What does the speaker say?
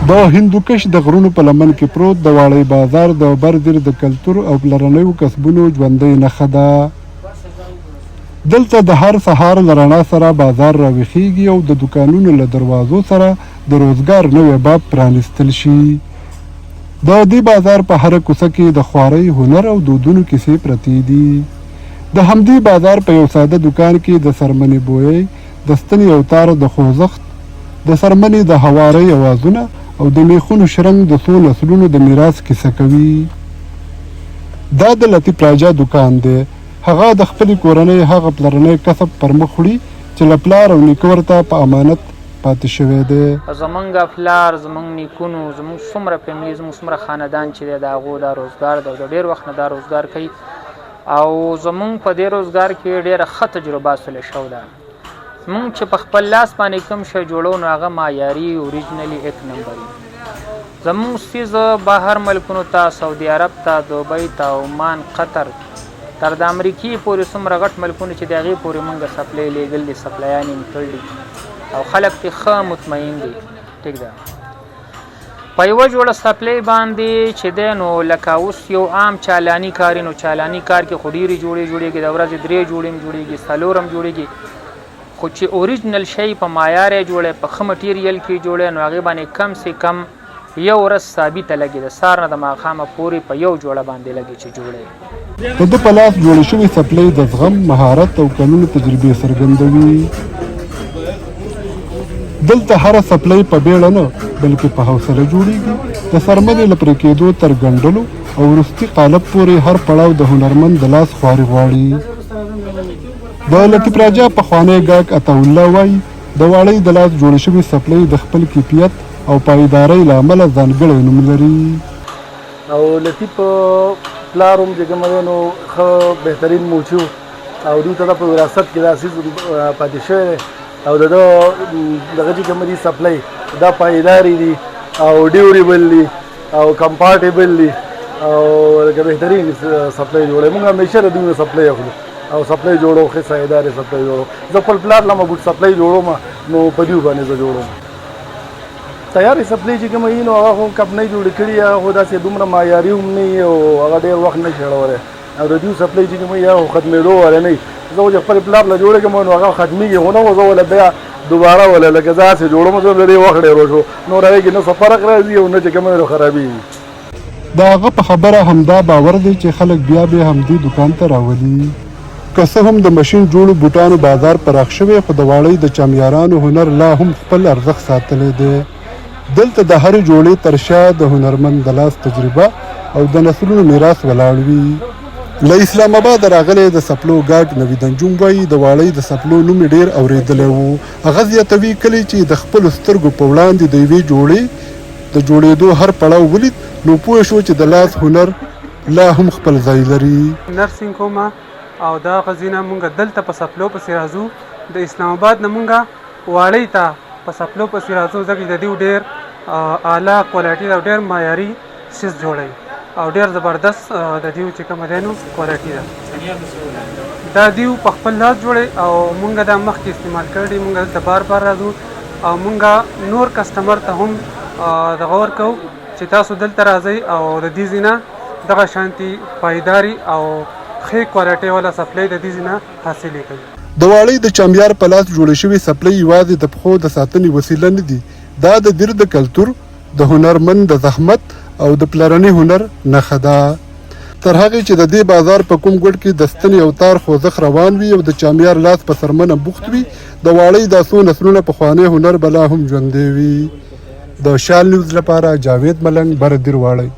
د هندوکش د غرونو په لمن کې پروت د واړی بازار د بردیر د کلتور او پلرنیو کسبونو ژوندی نښه ده. دلته د هر سهار له رڼا سره بازار راویښیږي او د دوکانونو له دروازو سره د روزګار نوی باب پرانیستل شي. د دې بازار په هره کوڅه کې د خوارۍ، هنر او دودونو کیسې پرتې دي. د همدې بازار په یو ساده دوکان کې د څرمنې بویۍ، د ستنې او تار د خوځښت، د څرمنې د هوارۍ اوازونه او د میخونو شرنګ د څو نسلونو د میراث کیسه کوي. دا د لطیف راجا دوکان دی. هغه د خپلې کورنۍ هغه پلرنی کسب پر مخ وړي چې له پلار او نیکه ورته په امانت پاتې شوی دی. زمونږ پلار، زمونږ نیکونو، زمونږ څومره فیملي، زمونږ څومره خاندان چې دی د هغو دا روزګار دی او د ډېر وخت نه دا روزګار کوي او زمونږ په دې روزګار کې ډېره ښه تجربه حاصله شوې ده. مونږ چې په خپل لاس باندې کوم شی جوړو نو هغه معیاري، اوریجنلي، ایک نمبر وي. زمونږ څیز بهر ملکونو ته، سعودي عرب ته، دوبۍ ته، عمان، قطر، تر د امریکې پورې څومره غټ ملکونه چې د هغې پورې مونږ سپلی لیږل دي، سپلیان یې کړي دي او خلک ترې ښه مطمئن دي. ټیک ده. په یوه جوړه سپلی باندې چې دی نو لکه اوس یو عام چالاني کار نو چالاني کار کې خو ډېرې جوړېږي، د ورځې 3 جوړې هم جوړېږي، 4 هم جوړېږي، خو چې اوریجنل شی په معیار یې جوړی، په ښه مټیریل کې جوړی نو هغې باندې کم سے کم یو ورځ ثابته لګي، د سهار نه د ماښامه پورې په یو جوړه باندې لګي چې جوړی. د ده په لاس جوړې شوې څپلۍ د زغم، مهارت او کلونو تجربې څرګندوي. دلته هره څپلۍ په بیړه نه بلکې په حوصله جوړیږي. د څرمنې له پرې کېدو تر ګنډلو او وروستي قالب پورې هر پړاو د هنرمند د لاس خواري غواړي. د لطیف راجا پخوانی ګاګ عطاالله وایي د واړۍ د لاس جوړې شوې څپلۍ د خپل کیفیت او پایدارۍ له امله ځانګړی نوم لري. او لطیف پلار هم چې کومه دی نو ښه بهترین موچي و او دوی ته په وراثت کې دا څیز پاتې شوی دی او د ده دغه چې کومه دي سپلۍ دا پایدارې دي او ډیوریبل دي او کمفارټیبل دي او لکه بهترین سپلۍ جوړوي. موږ همیشه د دوی نه سپلۍ اخلو او سپلۍ جوړو، ښې سایدارې سپلۍ جوړو. زه خپل پلار له بوټ سپلۍ جوړوم نو په دوی باندې زه جوړوم. تیارې سپلۍ چې کومه وي نو هغه خو کمپنۍ جوړې کړي، هغه خو داسې دومره معیاري هم نه وي او هغه ډېر وخت نه شي اړولی او د دوی سپلۍ چې کومه وي هغه ختمېدو والی نه وي. زه خو چې خپل پلار له جوړې کوم نو هغه ختمېږي خو نه خو زه وله بیا دوباره وله لکه زه هسې جوړوم زه د دې وخت ډېر وشو نور هغې کې نه څه فرق راځي او نه چې کومه نو خرابېږي. د هغه په خبره همدا باور دی چې خلک بیا بیا همدې دوکان ته راولي. که څه هم د مشین جوړو بوټانو بازار پراخ شوی خو د واړۍ د چامیارانو هنر لا هم خپل ارزښت ساتلی دی. دلته د هرې جوړې تر شا د هنرمند د لاس تجربه او د نسلونو میراث ولاړ وي. له اسلام آباد راغلی د سپلو ګاګ نوید انجوم وایي د واړۍ د سپلو نوم یې ډېر اورېدلی و. هغه زیاتوي کله چې د خپلو سترګو په وړاندې د یوې جوړې د جوړېدو هر پړاو ولید نو پوه شو چې د لاس هنر لا هم خپل ځای لري. نرسنګ کومه او دا غزینه مونږ دلته په سپلو پسې راځو. د اسلام آباد نه مونږ واړۍ ته په سپلو پسې راځو ځکه د دوی ډېر اعلی کوالټي او ډېر معیاري څیز جوړوي او ډېر زبردست د دوی چې کومه دی نو کوالټي ده. دا دوی په خپل لاس جوړوي او مونږ دا مخکې استعمال کړی. مونږ دلته بار بار راځو او مونږ نور کسټمر ته هم دغه ورکوو چې تاسو دلته راځئ او د دې ځای نه دغه شانتي پایداري او ښې کوالټۍ والا سپلۍ د دې ځای نه حاصلې کوي. د واړۍ د چامیار په لاس جوړې شوې سپلۍ یوازې د پښو د ساتنې وسیله نه دي. دا د دیر د کلتور، د هنرمند د زحمت او د پلرني هنر نښه ده. تر هغې چې د دې بازار په کوم ګوټ کې د ستنې او تار خوځښت روان وي او د چامیار لاس په څرمنه بوخت وي د واړۍ دا څو نسلونه پخوانی هنر به لا هم ژوندی وي. د شال نیوز لپاره جاوید ملنګ، بردیر، واړۍ.